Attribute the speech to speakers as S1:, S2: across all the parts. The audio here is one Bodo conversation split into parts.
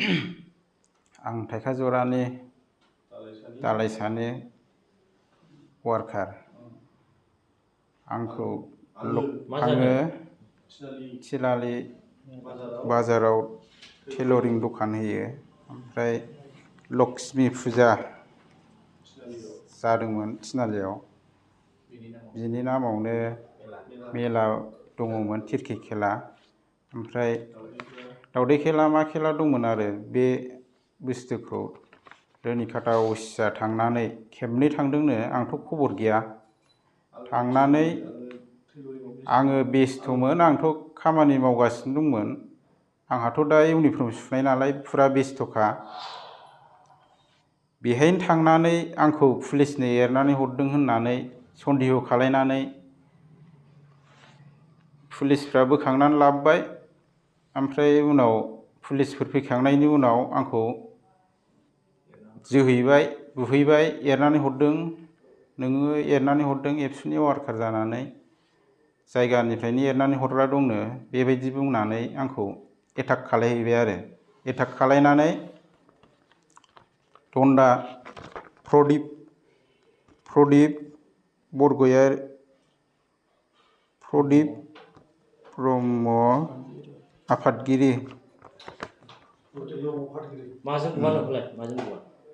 S1: आं थाइखाजरानि दालाइसानि वार्कार। आङो थिनालि बाजाराव टेलरिं दखान होयो। ओमफ्राय लक्ष्मी फुजा जादोंमोन थिनालियाव, बिनि नामावनो मेला दङमोन, तिरकि खेला। ओमफ्राय दावदै खेला मा खेला दंमोन आरो बे बुस्थुखौ रुनिकाटा असिसा थांनानै खेबनै थांदोंनो, आंथ' खबर गैया। थांनानै आङो बेस्थ'मोन, आंथ' खामानि मावगासिनो दंमोन। आंहाथ' दा इउनिफर्म सुनाय नालाय फुरा बेस्थ'खा। बेहायनो थांनानै आंखौ पुलिसनो एरनानै हरदों होननानै सन्देह खालायनानै पुलिसफ्रा बोखांनानै लाबोबाय। ओमफ्राय उनाव पुलिसफोर फैखांनायनि उनाव आंखौ जोहैबाय, बुहैबाय, एरनानै हरदों। नोङो एरनानै हरदों एबसुनि वार्कार जानानै, जायगानिफ्रायनो एरनानै हरग्रा दंनो, बेबायदि बुंनानै आंखौ एटाक खालायहैबाय आरो। एटाक खालायनानै धन्दा प्रदिप ब्रह्म आफादगिरि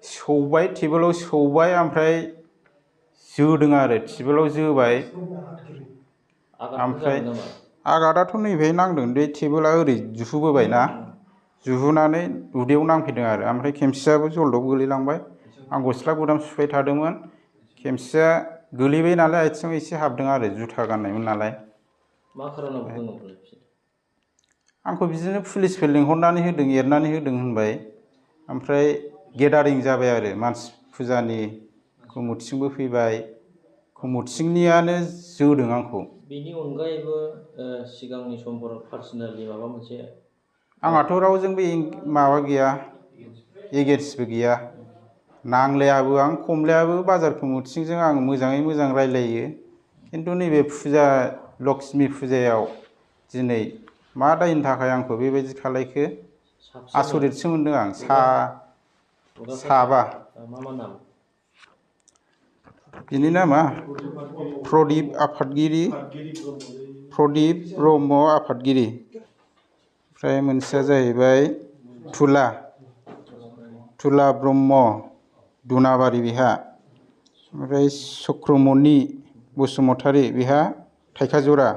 S1: सौबाय, टेबोलाव सौबाय, ओमफ्राय जोदों आरो टेबोलाव जोबाय। ओमफ्राय आघातआथ' नैबेहाय नांदों, बे टेबोला ओरै जुहुबोबायना, जुहुनानै उदैयाव नांफैदों आरो। ओमफ्राय खेमसियाबो जलदब गोलैलांबाय। आं गस्ला गुदाम सुबाय थादोंमोन, खेमसिया गोलैबाय नालाय आथिङाव एसे हाबदों आरो, जुथा गाननायमोन नालाय।
S2: मा खारनाव बुदों?
S1: आंखौ बिदिनो पुलिसफोर लिंहरनानै होदों, एरनानै होदों होनबाय। ओमफ्राय गेदारिं जाबाय आरो मानसि, फुजानि कमिटिंबो फैबाय, कमिटिंनियानो जोदों आंखौ।
S2: बेनि अनगायैबो सिगांनि समफोराव पार्सनेलि माबा मोनसे?
S1: आंहाथ' रावजोंबो माबा गैया, एगेन्सबो गैया, नांलायाबो आं खमलायाबो। बाजार कमिटिजों आं मोजाङै मोजां रायलायो। खिन्थु नैबे फुजा, लक्ष्मी फुजायाव दिनै मा दायनि थाखाय आंखौ बेबायदि खालायखो आसरितसो मोनदों आं। साबा।
S2: मा मा नाम?
S1: बिनि नामा प्रदिप ब्रह्म आफादगिरि। ओमफ्राय मोनसेया जाहैबाय थुला ब्रह्म दुनाबारि, बेहा। ओमफ्राय चक्रमणि बसुमतारी, बेहा थाइखाजरा।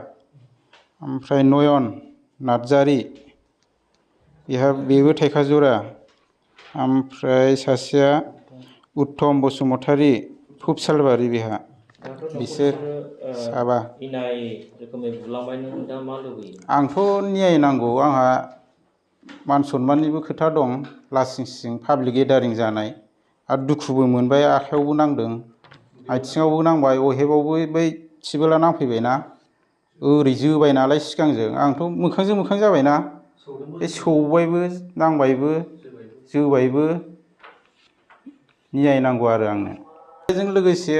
S1: ओमफ्राय नयन नार्जारि, बेबो थाइखाजरा। ओमफ्राय सासेया उत्तम बसुमतारी, फुबसालबारि, बेहा। बिसोर साबा। आंथ' न्याय नांगौ, आंहा मान सनमाननिबो खोथा दं, लासिं सिं पाब्लिक गेदारिं जानाय। आरो दुखुबो मोनबाय, आखाइयावबो नांदों, आथिङावबो नांबाय, अहेबावबो बै टिबोला नांफैबायना, ओरै जोबाय नालाय सिगांजों। आंथ' मोखांजों मोखां जाबायना, बे सौबायबो, नांबायबो, जोबायबो। न्याय नांगौ आरो आंनो। बेजों लोगोसे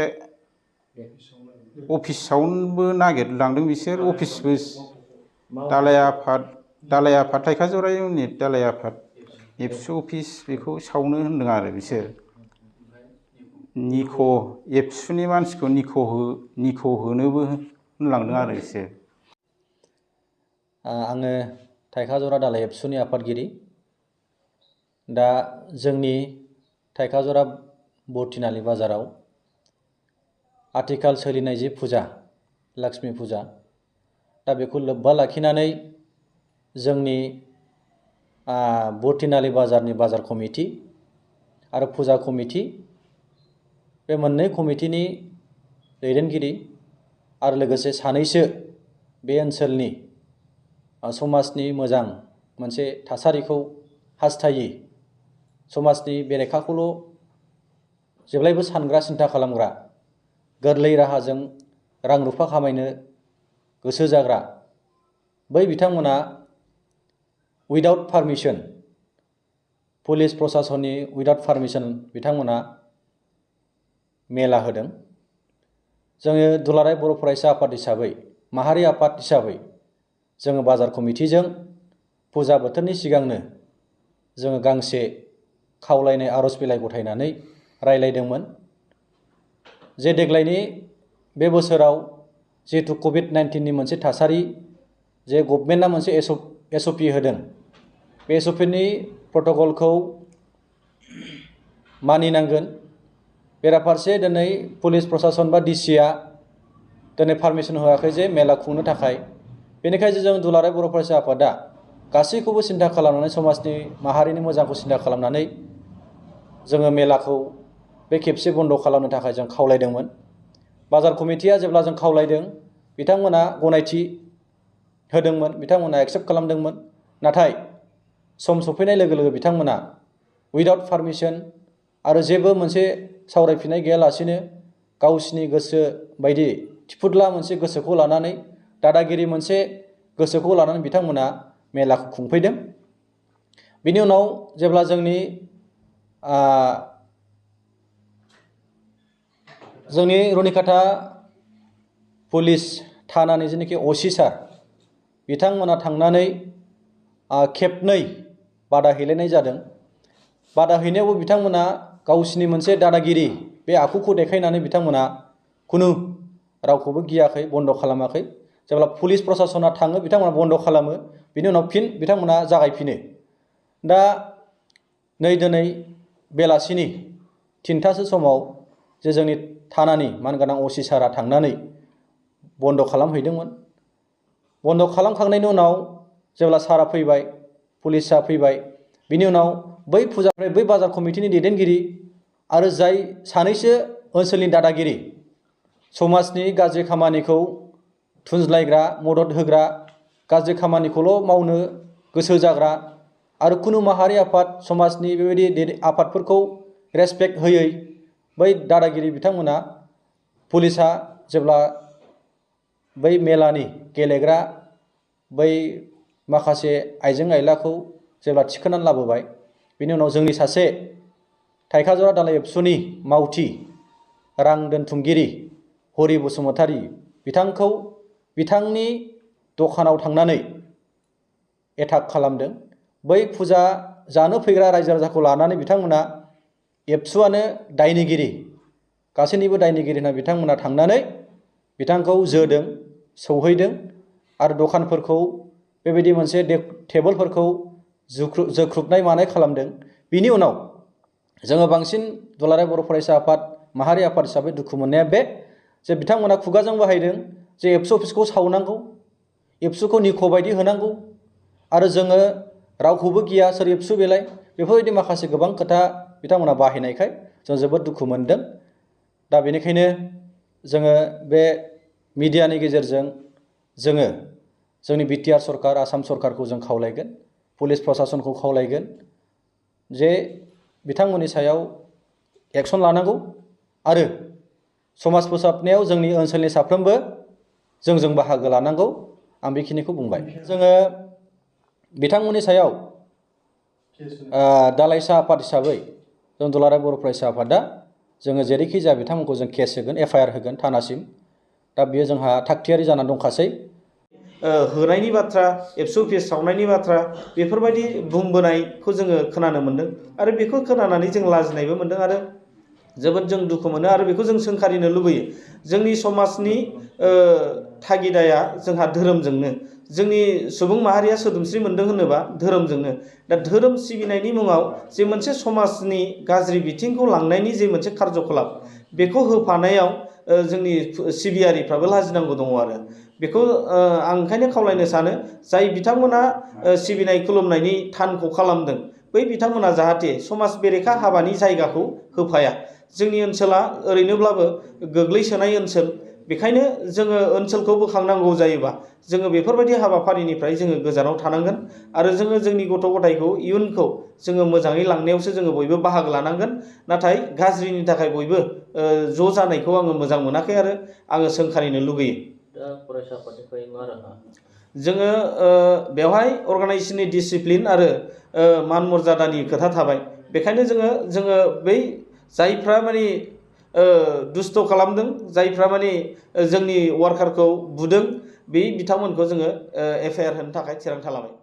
S1: अफिसावबो नागिरलांदों बिसोर, अफिसबो, दालाइ आफाद थाइखाजरा इउनिट दालाइ आफाद एबसु अफिस, बेखौ सावनो होनदों आरो बिसोर। एबसुनि मानसिखौ निख' होनोबो होनलांदों आरो बिसोर।
S2: आङो थाइखाजरा दालाइ एबसुनि आफादगिरि। दा जोंनि थाइखाजरा बरथिनालि बाजाराव आथिखाल सोलिनाय जि फुजा, लक्ष्मी फुजा, दा बेखौ लोब्बा लाखिनानै जोंनि बरथिनालि बाजारनि बाजार कमिटि आरो फुजा कमिटि, बे मोननै कमिटिनि दैदेनगिरि आरो लोगोसे सानैसो बे ओनसोलनि समाजनि मोजां मोनसे थासारिखौ हास्थायि, समाजनि बेरेखाखौल' जेब्लायबो सानग्रा, सिन्था खालामग्रा, गोरलै राहाजों रां रुफा खामायनो गोसो जाग्रा बै बिथांमोना उइदाउट पारमिसन, पुलिस प्रसासननि उइदाउट पारमिसन बिथांमोना मेला होदों। जोङो दुलाराय बर' फरायसा आफाद हिसाबै, माहारि आफाद हिसाबै जोङो बाजार कमिटिजों फुजा बोथोरनि सिगांनो जोङो गांसे खावलायनाय आर'ज बिलाइ गथायनानै रायलायदोंमोन जे देग्लायनि बे बोसोराव जिहेतु कभिड-19नि मोनसे थासारि जे गभर्नमेन्टआ मोनसे SOP होदों बे SOPनि प्रट'कलखौ मानिनांगोन। बेराफारसे दिनै पुलिस प्रशासन बा DCआ दिनै पारमिसन होआखै जे मेला खुंनो थाखाय। बेनिखायनो जों दुलाराय बर' फरायसा आफादा गासैखौबो सिन्था खालामनानै समाजनि माहारिनि मोजांखौ सिन्था खालामनानै जोङो मेलाखौ बे खेबसे बन्द' खालामनो थाखाय जों खावलायदोंमोन। बाजार कमिटिया जेब्ला जों खावलायदों बिथांमोना गनायथि होदोंमोन, बिथांमोना एक्सेप्ट खालामदोंमोन। नाथाय सम सफैनाय लोगो लोगो बिथांमोना उइदाउट पारमिसन आरो जेबो मोनसे सावरायफिननाय गैयालासेनो गावसिनि गोसो बायदि थिफुदला मोनसे गोसोखौ लानानै दादागिरि मोनसे गोसोखौ लानानै बिथांमोना मेलाखौ खुंफैदों। बिनि उनाव जेब्ला जोंनि रुनिकाटा पुलिस थानानि जेनाखि असि सार बिथांमोना थांनानै खेबनै बादा हैलायनाय जादों। बादा हैनायावबो बिथांमोना गावसिनि मोनसे दादागिरि बे आखुखौ देखायनानै बिथांमोना खुनु रावखौबो गियाखै, बन्द' खालामाखै। जेब्ला पुलिस प्रशासना थाङो बिथांमोना बन्द' खालामो, बिनि उनाव फिन बिथांमोना जागायफिनो। दा नै दिनै बेलासिनि 3टासो समाव जे जोंनि थानानि मानगोनां असि सारा थांनानै बन्द' खालामहैदोंमोन। बन्द' खालामखांनायनि उनाव जेब्ला सारा फैबाय, पुलिसा फैबाय, बिनि उनाव बै फुजानिफ्राय बै बाजार कमिटिनि दैदेनगिरि आरो जाय सानैसो ओनसोलनि दादागिरि समाजनि गाज्रि खामानिखौ थुनज्लायग्रा, मदद होग्रा, गाज्रि खामानिखौल' मावनो गोसो जाग्रा आरो खुनु माहारि आफाद समाजनि बेबायदि आफादफोरखौ रेसपेक्ट होयै बै दादागिरि बिथांमोना पुलिसा जेब्ला बै मेलानि गेलेग्रा बै माखासे आइजें आइलाखौ जेब्ला थिखोनानै लाबोबाय, बिनि उनाव जोंनि सासे थाइखाजरा दालाइ एबसुनि मावथि रां दोनथुमगिरि हरि बसुमतारी बिथांखौ बिथांनि दखानाव थांनानै एटाक खालामदों। बै फुजा जानो फैग्रा रायजो राजाखौ लानानै बिथांमोना एबसुआनो दायनिगिरि, गासैनिबो दायनिगिरि होनना बिथांमोना थांनानै बिथांखौ जोदों, सौहैदों आरो दखानफोरखौ बेबायदि मोनसे टेबोलफोरखौ जोख्रुबनाय मानाय खालामदों। बिनि उनाव जोङो बांसिन दुलाराय बर' फरायसा आफाद माहारि आफाद हिसाबै दुखु मोननाया बे जे बिथांमोना खुगाजों बाहायदों जे एबसु अफिसखौ सावनांगौ, एबसुखौ निख' बायदि होनांगौ आरो जोङो रावखौबो गिया, सोर एबसु बेलाय, बेफोरबायदि माखासे गोबां खोथा बिथांमोना बाहायनायखाय जों जोबोद दुखु मोनदों। दा बेनिखायनो जोङो बे मिडियानि गेजेरजों जोङो जोंनि बिटिआर सरकार, आसाम सरकारखौ जों खावलायगोन, पुलिस प्रशासनखौ खावलायगोन जे बिथांमोननि सायाव एक्सन लानांगौ आरो समाज फोसाबनायाव जोंनि ओनसोलनि साफ्रोमबो जोंजों बाहागो लानांगौ। आं बेखिनिखौ बुंबाय। जोङो बिथांमोननि सायाव दालाइसा आफाद हिसाबै जों दुलाराय बर' फरायसा आफादा जोङो जेरैखि जाया बिथांमोनखौ जों केस होगोन, FIR होगोन थानासिम। दा बेयो जोंहा थागथियारि जानानै दंखासै।
S3: होनायनि बाथ्रा, एबसु अफिस सावनायनि बाथ्रा बेफोरबायदि बुंबोनायखौ जोङो खोनानो मोन्दों आरो बेखौ खोनानानै जों लाजिनायबो मोन्दों आरो जोबोद जों दुखु मोनो आरो बेखौ जों सोंखारिनो लुबैयो। जोंनि समाजनि थागिदाया जोंहा धोरोमजोंनो, जोंनि सुबुं माहारिया सोदोमस्रि मोन्दों होनोबा धोरोमजोंनो। दा धोरोम सिबिनायनि मुङाव जे मोनसे समाजनि गाज्रि बिथिंखौ लांनायनि जे मोनसे खारज'खलाब, बेखौ होफानायाव जोंनि सिबियारिफ्राबो लाजिनांगौ दङ आरो बेखौ आं ओंखायनो खावलायनो सानो जाय बिथांमोना सिबिनाय खुलुमनायनि थानखौ खालामदों बै बिथांमोना जाहाथे समाज बेरेखा हाबानि जायगाखौ होफाया। जोंनि ओनसोला ओरैनोब्लाबो गोग्लैसोनाय ओनसोल, बेखायनो जोङो ओनसोलखौ बोखांनांगौ जायोबा जोङो बेफोरबायदि हाबाफारिनिफ्राय जोङो गोजानाव थानांगोन आरो जोङो जोंनि गथ' गथायखौ इयुनखौ जोङो मोजाङै लांनायावसो जोङो बयबो बाहागो लानांगोन। नाथाय गाज्रिनि थाखाय बयबो ज' जानायखौ आङो मोजां मोनाखै आरो आङो सोंखारिनो लुगैयो।
S2: दा फरायसा आफादनिफ्राय मा राहा?
S3: जोङो बेवहाय अर्गानाइजेसननि डिसिप्लिन आरो मान मर्यादानि खोथा थाबाय। बेखायनो जोङो बै जायफ्रा माने दुस्थ' खालामदों, जायफ्रा माने जोंनि वार्कारखौ बुदों, बे बिथांमोनखौ जोङो FIR होनो थाखाय थिरांथा लाबाय।